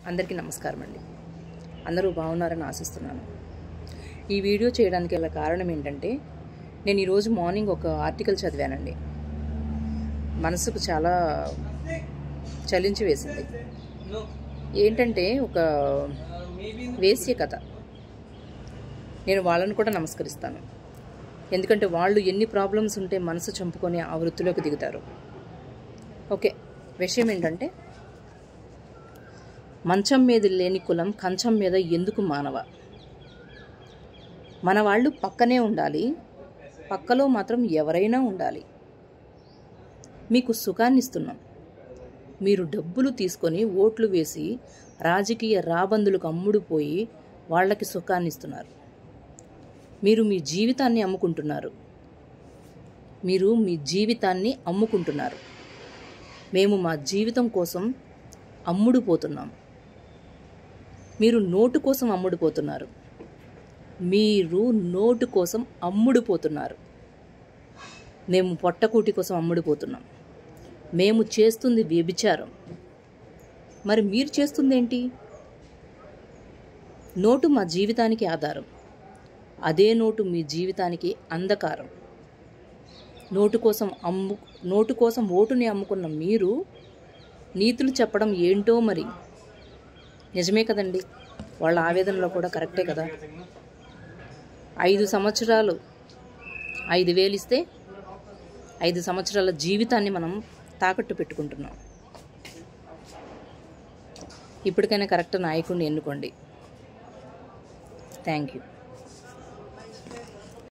అందరికీ నమస్కారం అండి. అందరూ బాగున్నారని ఆశిస్తున్నాను. ఈ వీడియో చేయడానికి గల కారణం ఏంటంటే, నేను ఈరోజు మార్నింగ్ ఒక ఆర్టికల్ చదివానండి. మనసుకు చాలా చలించి వేసింది. ఏంటంటే ఒక వేశ్య కథ. నేను వాళ్ళను కూడా నమస్కరిస్తాను. ఎందుకంటే వాళ్ళు ఎన్ని ప్రాబ్లమ్స్ ఉంటే మనసు చంపుకొని ఆ వృత్తిలోకి దిగుతారు. ఓకే, విషయం ఏంటంటే, మంచం మీద లేని కులం కంచం మీద ఎందుకు మానవ? మన వాళ్ళు పక్కనే ఉండాలి, పక్కలో మాత్రం ఎవరైనా ఉండాలి. మీకు సుఖాన్ని ఇస్తున్నాం, మీరు డబ్బులు తీసుకొని ఓట్లు వేసి రాజకీయ రాబందులకు అమ్ముడుపోయి వాళ్ళకి సుఖాన్ని ఇస్తున్నారు. మీరు మీ జీవితాన్ని అమ్ముకుంటున్నారు. మేము మా జీవితం కోసం అమ్ముడుపోతున్నాం. మీరు నోటు కోసం అమ్ముడుపోతున్నారు. మేము పొట్టకూటి కోసం అమ్ముడుపోతున్నాం. మేము చేస్తుంది వ్యభిచారం. మరి మీరు చేస్తుంది ఏంటి? నోటు మా జీవితానికి ఆధారం, అదే నోటు మీ జీవితానికి అంధకారం. నోటు కోసం ఓటుని అమ్ముకున్న మీరు నీతులు చెప్పడం ఏంటో మరి. నిజమే కదండి, వాళ్ళ ఆవేదనలో కూడా కరెక్టే కదా. 5 సంవత్సరాలు 5,000 ఇస్తే 5 సంవత్సరాల జీవితాన్ని మనం తాకట్టు పెట్టుకుంటున్నాం. ఇప్పటికైనా కరెక్ట్ నాయకుడిని ఎన్నుకోండి. Thank you.